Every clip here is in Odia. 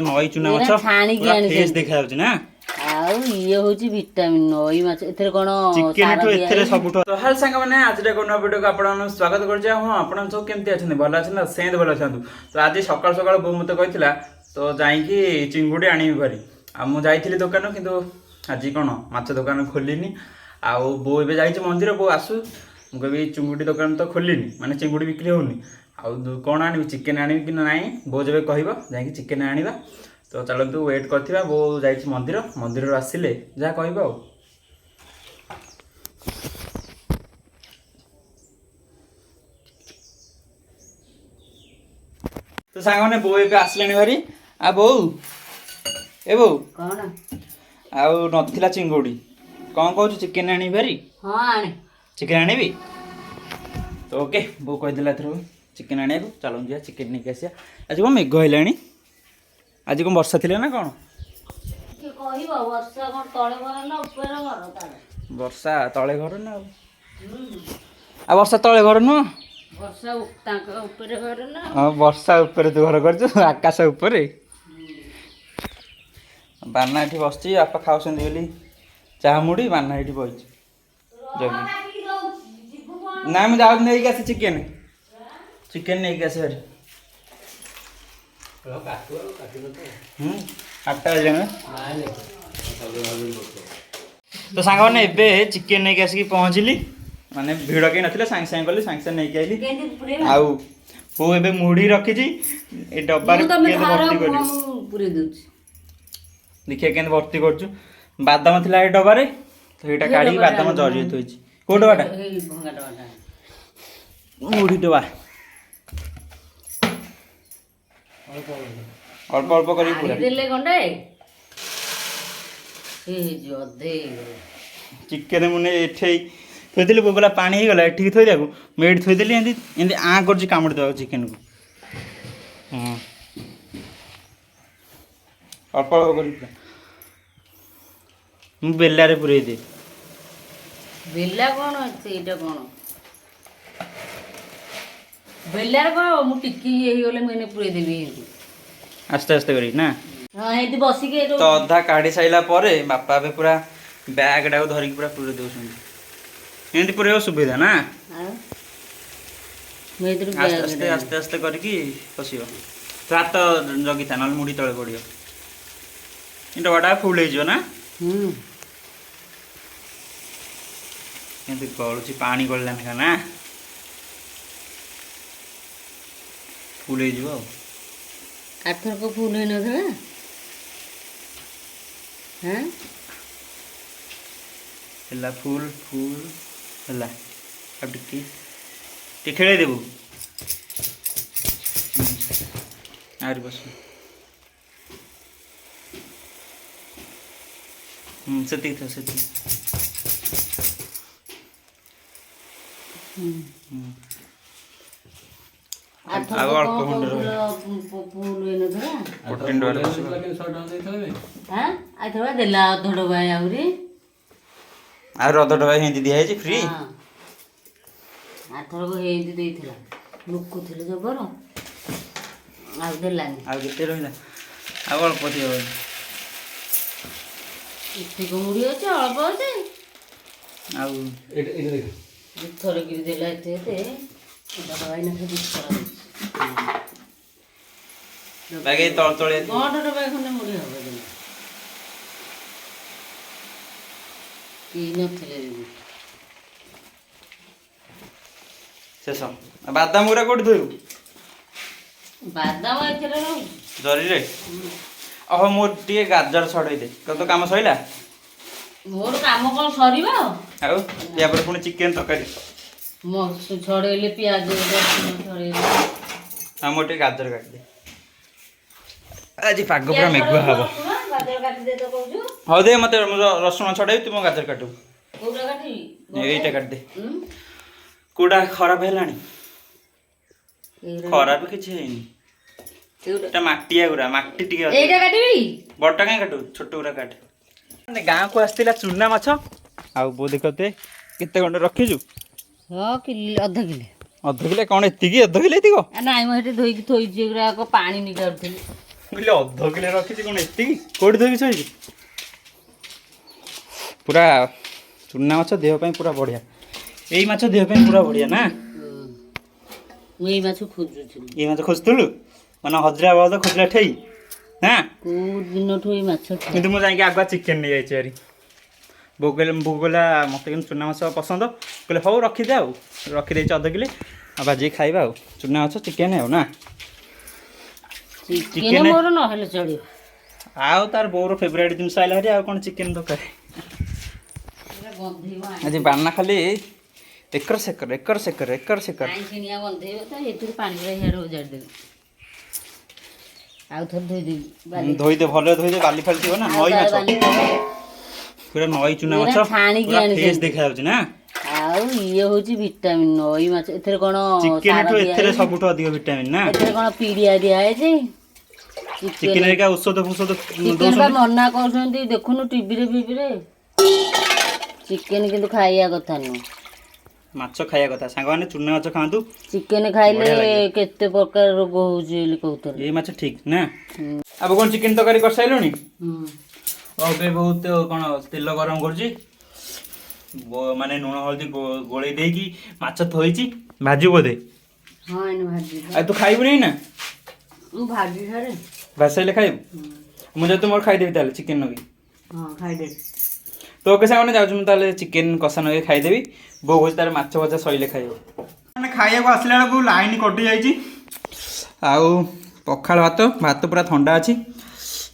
नई चुना माछ पूरा फ्रेश देखा जाउछ ना आउ ये होची विटामिन नई माछ एथरे कोन चिकन तो एथरे सबुठ तो हाल संग माने आज रे कोन वीडियो को आपन स्वागत करजा हां आपन सब केमती अछन भल अछन ना सेंद भल अछन तो आज सकाळ सकाळ बो मते कहितला तो जाई कि चिंगुडी आनी भरी आ मु जाईथिली दुकान किंतु आज कोन माछ दुकान खोलिनी आ बो एबे जाईछ मंदिर बो आसु मु कभी चिंगुडी दुकान तो खोलिनी माने चिंगुडी बिक्री होनी आ कोन आनी चिकन आनी कि नाही बो जबे कहबो जाई कि चिकन आनीबा तो चलतु वेट करथिबा बो जाईछ मंदिर मंदिर आसिले जा कहबो तो सांग ने बो एबे आसलेनी हरी आ बो ए बो कोन आ नथिला चिंगुडी कोन कहू चिकन आनी भरी हां आनी चिकन आनी भी तो ओके बो कह दिला थरो चिकन आने को चलो जा चिकन नहीं कैसे आज को मेघ हेलानी आज को वर्षा थिले ना कोन के कहिबो वर्षा कोन तळे घर ना ऊपर घर ताले वर्षा तळे घर ना आ वर्षा तळे घर न वर्षा तांका ऊपर घर ना हां वर्षा ऊपर तू घर कर आकाश ऊपर बाना एठी बसची आपा खाउसन बोली चाह मुड़ी बाना एठी बइछ जगी ना मैं जाउ नहीं कैसे चिकन चिकन नहीं कैसे हरी आठटा जन तो सांग मैंने एबे चिकन नहीं कैसे पहुँचली माने भिड़ कहीं नथिले सांग सांग गली सांग सांग नहीं आइली आउ वो एबे मुड़ी रखी जी ए डब्बा रे भर्ती करी पूरे दूच देखिए केन भर्ती करछु बादाम थिला ए डब्बा रे तो एटा काढी बादाम जरी थोइछि को डब्बाटा हे भंगा डब्बाटा मुड़ी डब्बा अल्प अल्प करी पूरा देले गंडे हे जोदे चिकन मुने एठे थोइदिली बोगला पानी ही गला एठी थोइ दाकू मेड थोइदिली एंदी एंदी आ करछि कामड़ दवा चिकन को हां अल्प अल्प करी पूरा मु बेल्ला रे पुरै दे बेल्ला कोन एटा कोन बेल्ला रे कोन मु टिक्की हे गले मने पुरै देबी आस्ते आस्ते करी ना हां हेति बसी के तो अधा काढी साइला परे बापा बे पूरा बैग डाको धरि पूरा पुरै देउछन एंदी पुरै सुविधा ना हां मेदर आस्ते आस्ते आस्ते आस्ते करके पसियो तो हाथ जगी था नल मुड़ी तळे पड़ियो इंटा बड़ा फुल हे जो ना एंदी गळुची पानी गळला ना फुल हे जो आठर को फूल है ना था हैं हला फूल फूल हला अब टी खेले देबू आरी बस सती था सती आगो अल्प हुंडर फूल है ना था पोटिन डर हां आ थोड़ा देला धडो भाई आउरी आ रद डबा हिंदी दिया है फ्री हां आ थोड़ा को हेंदी देइथिला लुकु थिले जबर आ देलानी आ केते रहिला आगो अल्प दियो इति को मुड़ी अछि अल्प अछि आ ए देख थोड़े गिर देला एते दबाई ना दिस बागे तळ तळे बड़ डबा खने मुड़ी होबे दिन की नथिले शेष बादाम गुरा कोठी थोइबू बादाम एथरे रहू जरी रे ओहो मोर टिके गाजर छडै दे तो काम सइला मोर काम कोन सरीबा आउ या पर पुनी चिकन तकारी मो छड़ेले प्याज छड़ेले आ मोटे गाजर काट दे आज पाग पूरा मेघुआ हबो गाजर काटी दे तो कहू हो दे मते रसुन छड़ाई तुम गाजर काटू कोरा काटी एटा काट दे कोडा खराब हेलानी खराब किछ हेनी एटा माटिया गुरा माटी टिके एटा काटीबी बड़टा काई काटू छोट गुरा काट गाँ को आसतिला चुना माछ आ बो देखते केते गंड रखिजु हां किलो आधा किलो कौन एतिकी अध किलो एतिको नाई म हेटे धोई थोई जेगरा को पानी निकालथि କହିଲେ ଅଧ କିଲୋ ରଖିଛି କ'ଣ ଏତିକି କୋଉଠି ଧୋଇକି ଶୋଇଛି ପୁରା ଚୁନା ମାଛ ଦେହ ପାଇଁ ପୁରା ବଢ଼ିଆ ଏଇ ମାଛ ଦେହ ପାଇଁ ପୁରା ବଢ଼ିଆ ନା ମୁଁ ଏଇ ମାଛ ଖୋଜୁଛି ଏଇ ମାଛ ଖୋଜୁଥିଲୁ ମାନେ ହଜରା ବଳଦ ଖୋଜିଲା ଠେଇ ନା କୋଉ ଦିନଠୁ ଏଇ ମାଛ କିନ୍ତୁ ମୁଁ ଯାଇକି ଆଗୁଆ ଚିକେନ୍ ନେଇଯାଇଛି ଆରି ବୋଉ କହିଲା ମୋତେ କିନ୍ତୁ ଚୁନା ମାଛ ପସନ୍ଦ କହିଲେ ହଉ ରଖିଦେ ଆଉ ରଖିଦେଇଛି ଅଧ କିଲୋ ଆଉ ଭାଜିକି ଖାଇବା ଆଉ ଚୁନା ମାଛ ଚିକେନ୍ ଆଉ ନା ଚିକେନ ମୋର ନହେଲେ ଚଳିବ ଆଉ ତାର ବୋଉର ଫେଭରାଇଟ୍ ଜିନିଷ ଆଇଲା ଭାରି ଆଉ କ'ଣ ଚିକେନ୍ ଦରକାର ଆଜି ବାନା ଖାଲି ଏକର ସେକର ଏକର ସେକର ଏକର ସେକର ଗନ୍ଧେଇବ ତ ଏଥିରୁ ପାଣିରେ ହିଆଡ଼େ ଓଜାଡ଼ିଦେବି ଆଉ ଥରେ ଧୋଇଦେବି ଧୋଇଦେ ଭଲରେ ଧୋଇଦେ ବାଲି ଫାଲି ଥିବ ନା ନଈ ମାଛ ପୁରା ନଈ ଚୁନା ମାଛ ଛାଣିକି ପୁରା ଆଣିଛନ୍ତି ଫ୍ରେଶ୍ ଦେଖାଯାଉଛି ନା ଆଉ ଇଏ ହଉଛି ଭିଟାମିନ୍ ନଈ ମାଛ ଏଥିରେ କ'ଣ ଚିକେନଠୁ ଏଥିରେ ସବୁଠୁ ଅଧିକ ଭିଟାମିନ୍ ନା ଏଥିରେ କ'ଣ ପିଡ଼ିଆ ଦିଆହେଇଛି ଚିକେନ ହେରିକା ଔଷଧ ଫୌଷଧ ଚିକେନ ବା ମନା କରୁଛନ୍ତି ଦେଖୁନୁ ଟିଭିରେ ଫିଭିରେ ଚିକେନ କିନ୍ତୁ ଖାଇବା କଥା ନୁହଁ ମାଛ ଖାଇବା କଥା ସାଙ୍ଗମାନେ ଚୁନା ମାଛ ଖାଆନ୍ତୁ ଚିକେନ ଖାଇଲେ କେତେ ପ୍ରକାର ରୋଗ ହଉଛି ବୋଲି କହୁଥିଲେ ଏଇ ମାଛ ଠିକ ନା ଆଉ କ'ଣ ଚିକେନ ତରକାରୀ କରିସାରିଲୁଣି ଏବେ ବହୁତ କ'ଣ ତେଲ ଗରମ କରୁଛି ମାନେ ଲୁଣ ହଳଦୀ ଗୋଳେଇ ଦେଇକି ମାଛ ଥୋଇଛି ଭାଜିବୁ ବୋଧେ ହଁ ଏଇନେ ଭାଜି ଆଉ ତୁ ଖାଇବୁନି ନା ମୁଁ ଭାଜି ସାରେ ଭାଜି ସାରିଲେ ଖାଇବୁ ମୁଁ ଯଦି ମୋର ଖାଇଦେବି ତାହେଲେ ଚିକେନ ନଗେଇ ହଁ ଖାଇଦେବି ତ ଓକେ ସାଙ୍ଗମାନେ ଯାଉଛି ମୁଁ ତାହେଲେ ଚିକେନ କଷା ନଗେଇ ଖାଇଦେବି ବୋଉ କହୁଛି ତାର ମାଛ ଭଜା ସଇଲେ ଖାଇବ ମାନେ ଖାଇବାକୁ ଆସିଲା ବେଳକୁ ଲାଇନ୍ କଟି ଯାଇଛି ଆଉ ପଖାଳ ଭାତ ପୁରା ଥଣ୍ଡା ଅଛି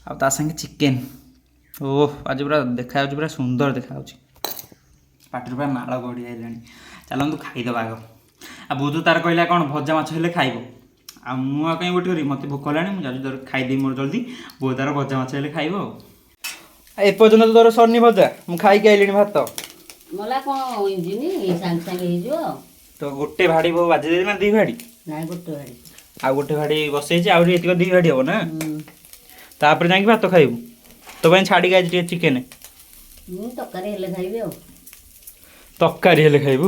ଆଉ ତା ସାଙ୍ଗେ ଚିକେନ ଓହ ଆଜି ପୁରା ଦେଖାଯାଉଛି ପୁରା ସୁନ୍ଦର ଦେଖାଯାଉଛି ପାଟିରୁ ପୁରା ନାଳ ଗଡ଼ି ଆସିଲାଣି ଚାଲନ୍ତୁ ଖାଇଦେବା ଆଗ ଆଉ ବୋଉ ତାର କହିଲା କ'ଣ ଭଜା ମାଛ ହେଲେ ଖାଇବ ଆଉ ମୁଁ ଆଉ କାହିଁ ଗୋଟେ କରିବି ମୋତେ ଭୋକ ହେଲାଣି ମୁଁ ଯାଉଛି ତାର ଖାଇଦେବି ମୋର ଜଲ୍ଦି ବୋଉ ତାର ଭଜା ମାଛ ହେଲେ ଖାଇବ ଆଉ ଏପର୍ଯ୍ୟନ୍ତ ତ ତୋର ସରିନି ଭଜା ମୁଁ ଖାଇକି ଆଇଲିଣି ଭାତ ମଲା କ'ଣ ଇଞ୍ଜିନ ସାଙ୍ଗେ ସାଙ୍ଗେ ହେଇଯିବ ତ ଗୋଟେ ଭାଡ଼ି ବୋଉ ବାଜି ଦେଇଛି ନା 2 ଭାଡ଼ି ନାଇଁ ଗୋଟେ ଭାଡ଼ି ଆଉ ଗୋଟେ ଭାଡ଼ି ବସେଇଛି ଆହୁରି ଏତିକ 2 ଭାଡ଼ି ହବ ନା ତାପରେ ଯାଇକି ଭାତ ଖାଇବୁ ତୋ ପାଇଁ ଛାଡ଼ିକି ଆଜି ଟିକେ ଚିକେନ ମୁଁ ତରକାରୀ ହେଲେ ଖାଇବି ଆଉ ତରକାରୀ ହେଲେ ଖାଇବୁ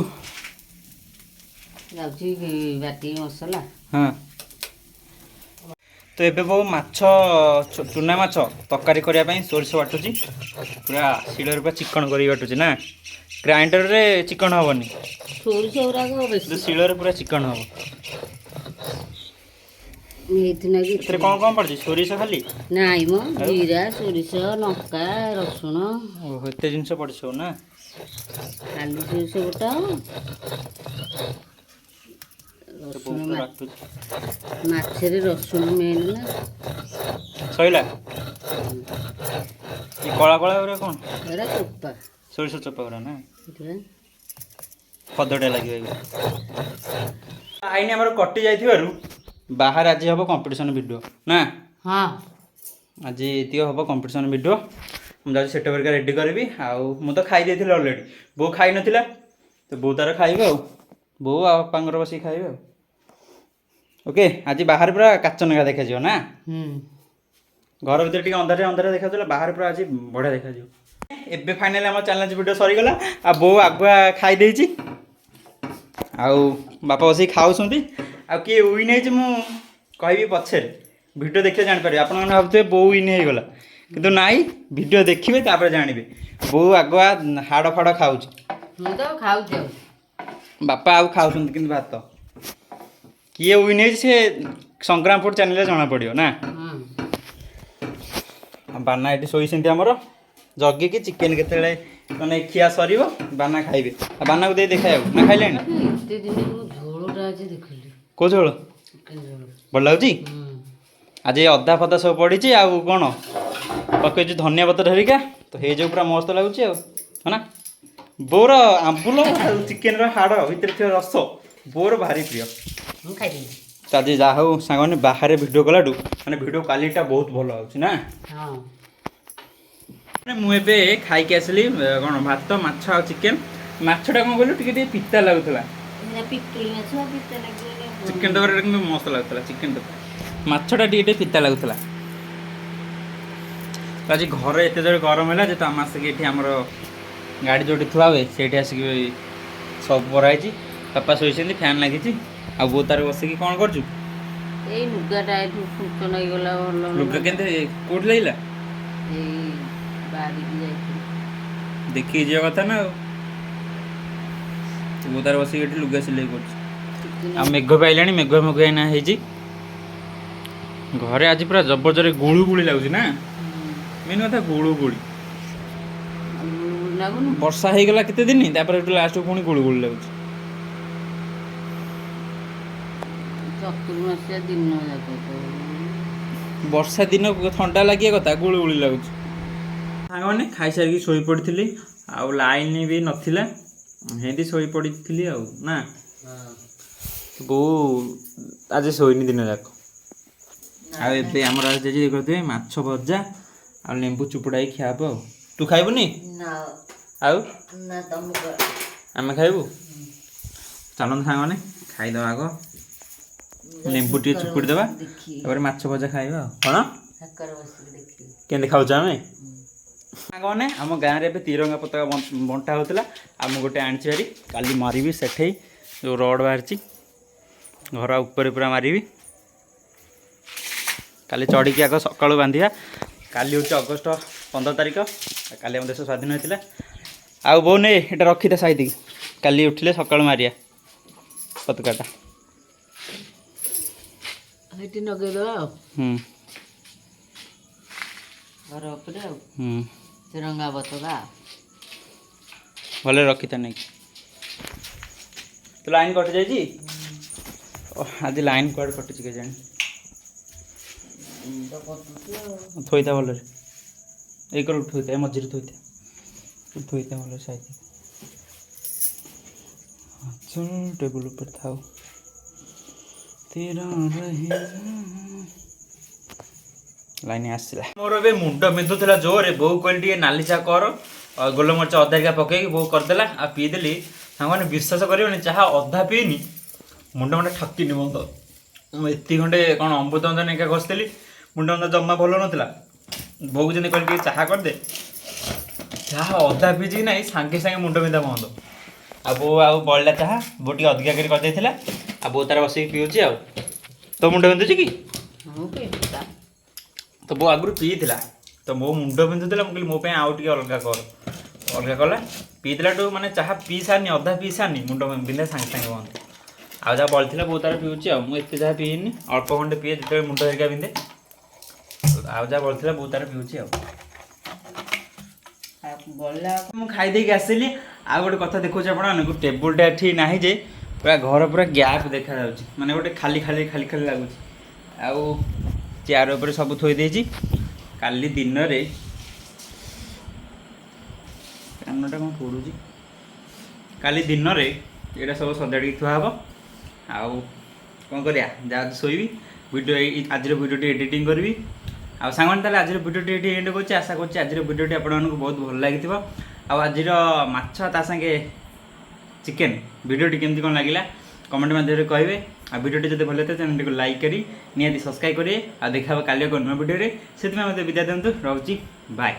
ଯାଉଛି ବାଟି ମସଲା ହଁ ତ ଏବେ ବୋଉ ମାଛ ଚୁନା ମାଛ ତରକାରୀ କରିବା ପାଇଁ ସୋରିଷ ବାଟୁଛି ପୁରା ଶିଳରେ ପୁରା ଚିକଣ କରିକି ବାଟୁଛି ନା ଗ୍ରାଇଣ୍ଡରରେ ଚିକଣ ହବନି ସୋରିଷ ଗୁଡ଼ାକ ବେଶୀ ଶିଳରେ ପୁରା ଚିକଣ ହବ ଏଥିରେ କ'ଣ କ'ଣ ପଡୁଛି ସୋରିଷ ଖାଲି ନାଇଁ ମ ଜିରା ସୋରିଷ ଲଙ୍କା ରସୁଣ ଓହୋ ଏତେ ଜିନିଷ ପଡିଛି ସବୁ ନା ଖାଲି ସୋରିଷ ଗୋଟା ମାଛରେ ରସୁଣ ମେନ୍ ନା ସଇଲା କଳା କଳା ଗୁରା କ'ଣ ଏରା ଚୋପା ସୋରିଷ ଚୋପା ଗୁରା ନା ସେଥିପାଇଁ ଖଦଟା ଲାଗିବ ଆଇନି ଆମର କଟି ଯାଇଥିବାରୁ ବାହାରେ ଆଜି ହେବ କମ୍ପିଟିସନ୍ ଭିଡ଼ିଓ ନା ହଁ ଆଜି ଏତିକି ହେବ କମ୍ପିଟିସନ୍ ଭିଡ଼ିଓ ମୁଁ ଯାଉଛି ସେଟା ପରିକା ରେଡ଼ି କରିବି ଆଉ ମୁଁ ତ ଖାଇ ଦେଇଥିଲି ଅଲରେଡ଼ି ବୋଉ ଖାଇନଥିଲା ତ ବୋଉ ତାର ଖାଇବେ ଆଉ ବୋଉ ଆଉ ବାପାଙ୍କର ବସିକି ଖାଇବେ ଆଉ ଓକେ ଆଜି ବାହାରେ ପୁରା କାଚ ନେଖା ଦେଖାଯିବ ନା ଘର ଭିତରେ ଟିକେ ଅନ୍ଧାରିଆ ଅନ୍ଧାରିଆ ଦେଖାଯାଉଥିଲା ବାହାରେ ପୁରା ଆଜି ବଢ଼ିଆ ଦେଖାଯିବ ଏବେ ଫାଇନାଲି ଆମ ଚ୍ୟାଲେଞ୍ଜ ଭିଡ଼ିଓ ସରିଗଲା ଆଉ ବୋଉ ଆଗୁଆ ଖାଇ ଦେଇଛି ଆଉ ବାପା ବସିକି ଖାଉଛନ୍ତି ଆଉ କିଏ ୱିନ୍ ହେଇଛି ମୁଁ କହିବି ପଛରେ ଭିଡ଼ିଓ ଦେଖିଲେ ଜାଣିପାରିବେ ଆପଣମାନେ ଭାବୁଥିବେ ବୋଉ ୱିନ୍ ହେଇଗଲା କିନ୍ତୁ ନାଇଁ ଭିଡ଼ିଓ ଦେଖିବେ ତାପରେ ଜାଣିବେ ବୋଉ ଆଗୁଆ ହାଡ଼ ଫାଡ଼ ଖାଉଛି ମୁଁ ତ ଖାଉଛି ଆଉ ବାପା ଆଉ ଖାଉଛନ୍ତି କିନ୍ତୁ ଭାତ କିଏ ୱିନ୍ ହେଇଛି ସେ ସଂଗ୍ରାମପୁର ଚ୍ୟାନେଲରେ ଜଣାପଡ଼ିବ ନା ବାନା ଏଠି ଶୋଇଛନ୍ତି ଆମର ଜଗିକି ଚିକେନ କେତେବେଳେ ମାନେ ଖିଆ ସରିବ ବାନା ଖାଇବେ ଆଉ ବାନାକୁ ଦେଇ ଦେଖାଇବାକୁ ନା ଖାଇଲେଣି ଏତେ ଦିନ ଝୋଳଟା ଆଜି ଦେଖିଲି କେଉଁ ଝୋଳ ଭଲ ଲାଗୁଛି ଆଜି ଅଦା ଫଦା ସବୁ ପଡ଼ିଛି ଆଉ କ'ଣ ପକେଇଛୁ ଧନିଆ ପତ୍ର ହେରିକା ତ ହେଇଯାଉ ପୁରା ମସ୍ତ ଲାଗୁଛି ଆଉ ହଁ ନା ବୋଉର ଆମ୍ବୁଲ ଆଉ ଚିକେନର ହାଡ଼ ଭିତରେ ଥିବା ରସ ବୋଉର ଭାରି ପ୍ରିୟ ମୁଁ ଖାଇଦେବି ତ ଆଜି ଯାହା ହଉ ସାଙ୍ଗମାନେ ବାହାରେ ଭିଡ଼ିଓ କଲାଠୁ ମାନେ ଭିଡ଼ିଓ କ୍ୱାଲିଟିଟା ବହୁତ ଭଲ ହେଉଛି ନା ହଁ ମୁଁ ଏବେ ଖାଇକି ଆସିଲି କ'ଣ ଭାତ ମାଛ ଆଉ ଚିକେନ ମାଛଟା କ'ଣ କହିଲୁ ଟିକେ ଟିକେ ପିତା ଲାଗୁଥିଲା ପିତୁଳି ମାଛ ପିତା ଲାଗିବ ଚିକେନ ତରକାରୀଟା କିନ୍ତୁ ମସ୍ତ ଲାଗୁଥିଲା ଚିକେନ ତରକାରୀ ମାଛଟା ଟିକେ ଟିକେ ପିତା ଲାଗୁଥିଲା ତ ଆଜି ଘରେ ଏତେ ଜୋରେ ଗରମ ହେଲା ଯେ ତ ଆମେ ଆସିକି ଏଠି ଆମର ଗାଡ଼ି ଯେଉଁଠି ଥୁଆ ହୁଏ ସେଇଠି ଆସିକି ସବୁ କରାହେଇଛି ବାପା ଶୋଇଛନ୍ତି ଫ୍ୟାନ୍ ଲାଗିଛି ଆଉ ବୋଉ ତାର ବସିକି କ'ଣ କରୁଛୁ ଏଇ ଲୁଗାଟା ଏଠୁ ଫୁଟ ନେଇଗଲା ଭଲ ଲୁଗା କେମିତି କୋଉଠି ଲାଗିଲା? ଏଇ ବାରିକି ଯାଇଥିଲି। ଦେଖିକି ଯିବା କଥା ନା ଆଉ। ମୁଁ ତାର ବସିକି ଏଠି ଲୁଗା ସିଲେଇ କରୁଛି। ଆଉ ମେଘ ପାଇଲାଣି, ମେଘ ଏଇନା ହେଇଛି। ଘରେ ଆଜି ପୁରା ଜବରଦସ୍ତ ଗୁଳୁ ଗୁଳି ଲାଗୁଛି ନା। ମେନ୍ କଥା ଗୁଳୁ ଗୁଳି। ଲାଗୁନି ବର୍ଷା ହେଇଗଲା କେତେ ଦିନ, ତାପରେ ଲାଷ୍ଟକୁ ପୁଣି ଗୁଳୁ ଗୁଳି ଲାଗୁଛି। ଚତୁର୍ମାସିଆ ଦିନ ଯାକ ବର୍ଷା ଦିନ ଥଣ୍ଡା ଲାଗିବା କଥା, ଗୁଳୁ ଗୁଳି ଲାଗୁଛି। ସାଙ୍ଗମାନେ ଖାଇସାରିକି ଶୋଇ ପଡ଼ିଥିଲି, ଆଉ ଲାଇନ୍ ବି ନଥିଲା, ସେମିତି ଶୋଇ ପଡ଼ିଥିଲି ଆଉ ନା। ବୋଉ ଆଜି ଶୋଇନି ଦିନ ଯାକ। ଆଉ ଏବେ ଆମର ଆଜି କରିଥିବେ ମାଛ ଭଜା ଆଉ ଲେମ୍ବୁ ଚୁପୁଡ଼ା ହେଇକି ଖିଆ ହବ ଆଉ। ତୁ ଖାଇବୁନି? ଆଉ ଆମେ ଖାଇବୁ? ଚାଲନ୍ତୁ ସାଙ୍ଗମାନେ ଖାଇଦେବା ଆଗ। ଲେମ୍ବୁ ଟିକେ ଚୁପୁଡ଼ି ଦେବା, ତାପରେ ମାଛ ଭଜା ଖାଇବା ଆଉ। କ'ଣ କେମିତି ଖାଉଛୁ ଆମେ? ସାଙ୍ଗମାନେ ଆମ ଗାଁରେ ଏବେ ତିରଙ୍ଗା ପତାକା ବଣ୍ଟା ହେଉଥିଲା। ଆଉ ମୁଁ ଗୋଟେ ଆଣିଛି ଭାରି, କାଲି ମାରିବି ସେଠେଇ ଯେଉଁ ରଡ଼ ବାହାରିଛି ଘର ଉପରେ ପୁରା ମାରିବି। କାଲି ଚଢ଼ିକି ଆଗ ସକାଳୁ ବାନ୍ଧିବା। କାଲି ହେଉଛି ଅଗଷ୍ଟ 15 ତାରିଖ, କାଲି ଆମ ଦେଶ ସ୍ୱାଧୀନ ହୋଇଥିଲା। ଆଉ ବୋଉ ନେ ଏଇଟା ରଖିଥା ସାଇତିକି, କାଲି ଉଠିଲେ ସକାଳୁ ମାରିବା ପତାକାଟା। ସେଇଠି ନଗେଇଦେବା ଆଉ ହୁଁ ଘର ଉପରେ ଆଉ ହୁଁ ତିରଙ୍ଗା ପତାକା। ଭଲରେ ରଖିଥା ନେଇକି। ତ ଲାଇନ୍ କଟିଯାଇଛି। ଆଜି ଲାଇନ୍ କୁଆଡ଼େ କଟିଛି କେଜାଣି। ଥୋଇଥା ଭଲରେ, ଏଇ କର ଥୋଇଥା, ଏ ମଝିରେ ଥୋଇଥା ଭଲରେ ସାଇତି। ଟେବୁଲ ଉପରେ ଥାଉ। ଲାଇନ୍ ଆସିଲା। ମୋର ଏବେ ମୁଣ୍ଡ ବିନ୍ଧୁଥିଲା ଜୋରରେ, ବୋଉ କହିଲି ଟିକେ ନାଲି ଚା କର, ଗୋଲମରିଚ ଅଦା ହେରିକା ପକେଇକି ବୋଉ କରିଦେଲା, ଆଉ ପିଇଦେଲି। ସାଙ୍ଗମାନେ ବିଶ୍ୱାସ କରିବନି, ଚାହା ଅଧା ପିଇନି ମୁଣ୍ଡ ଠକିନି ବନ୍ଧ। ମୁଁ ଏତିକି ଖଣ୍ଡେ କ'ଣ ଅମୃତଭଣ୍ଡା ନେଇକା ଘଷିଥିଲି, ମୁଣ୍ଡ ଜମା ଭଲ ନଥିଲା। ବୋଉକୁ ଯେମିତି କହିଲି ଟିକେ ଚାହା କରିଦେ, ଚାହା ଅଧା ପିଇଛି କି ନାହିଁ ସାଙ୍ଗେ ସାଙ୍ଗେ ମୁଣ୍ଡ ବିନ୍ଧା ବନ୍ଦ। ଆଉ ବୋଉ ଆଉ ବଳିଲା ଚାହା, ବୋଉ ଟିକେ ଅଧିକା କରି କରିଦେଇଥିଲା, ଆଉ ବୋଉ ତାର ବସିକି ପିଉଛି ଆଉ। ତୋ ମୁଣ୍ଡ ବିନ୍ଧୁଛି କି? ତ ବୋଉ ଆଗରୁ ପିଇଥିଲା, ତ ମୋ ମୁଣ୍ଡ ବିନ୍ଧୁଥିଲା, ମୁଁ କହିଲି ମୋ ପାଇଁ ଆଉ ଟିକେ ଅଲଗା କର, ଅଲଗା କଲା। ପିଇଥିଲାଠୁ ମାନେ ଚାହା ପିଇ ସାରିନି, ଅଧା ପିଇ ସାରିନି, ମୁଣ୍ଡ ବିନ୍ଧା ସାଙ୍ଗେ ସାଙ୍ଗେ ବନ୍ଦ। ଆଉ ଯାହା ବଳିଥିଲା ବୋଉ ତାର ପିଉଛି ଆଉ। ମୁଁ ଏତେ ଯାହା ପିଇନି, ଅଳ୍ପ ଖଣ୍ଡେ ପିଏ ଯେତେବେଳେ ମୁଣ୍ଡ ହେରିକା ବିନ୍ଧେ। ଆଉ ଯାହା ବଳିଥିଲା ବୋଉ ତାର ପିଉଛି ଆଉ। ମୁଁ ଖାଇ ଦେଇକି ଆସିଲି। ଆଉ ଗୋଟେ କଥା ଦେଖାଉଛି ଆପଣମାନଙ୍କୁ, ଟେବୁଲଟା ଏଠି ନାହିଁ ଯେ ପୁରା ଘର ପୁରା ଗ୍ୟାପ୍ ଦେଖାଯାଉଛି, ମାନେ ଗୋଟେ ଖାଲି ଖାଲି ଖାଲି ଖାଲି ଲାଗୁଛି। ଆଉ ଚେୟାର ଉପରେ ସବୁ ଥୋଇ ଦେଇଛି। କାଲି ଦିନରେ କାନଟା କ'ଣ ପଡ଼ୁଛି, କାଲି ଦିନରେ ଏଇଟା ସବୁ ସଜାଡ଼ିକି ଥୁଆ ହେବ। ଆଉ କ'ଣ କରିବା, ଯାହା ଶୋଇବି, ଆଜିର ଭିଡ଼ିଓଟି ଏଡ଼ିଟିଂ କରିବି। ଆଉ ସାଙ୍ଗମାନେ ତାହେଲେ ଆଜିର ଭିଡ଼ିଓଟି ଏଠି ଏଣ୍ଡ କରୁଛି। ଆଶା କରୁଛି ଆଜିର ଭିଡ଼ିଓଟି ଆପଣମାନଙ୍କୁ ବହୁତ ଭଲ ଲାଗିଥିବ। ଆଉ ଆଜିର ମାଛ ତା ସାଙ୍ଗେ ଚିକେନ୍ ଭିଡ଼ିଓଟି କେମିତି କ'ଣ ଲାଗିଲା କମେଣ୍ଟ ମାଧ୍ୟମରେ କହିବେ। ଆଉ ଭିଡ଼ିଓଟି ଯଦି ଭଲ ଲାଗିଥାଏ ଚ୍ୟାନେଲଟିକୁ ଲାଇକ୍ କରି ନିହାତି ସବସ୍କ୍ରାଇବ୍ କରିବେ। ଆଉ ଦେଖା ହେବ କାଲି ଏକ ନୂଆ ଭିଡ଼ିଓରେ। ସେଥିପାଇଁ ମୋତେ ବିଦାୟ ଦିଅନ୍ତୁ, ରହୁଛି, ବାଏ।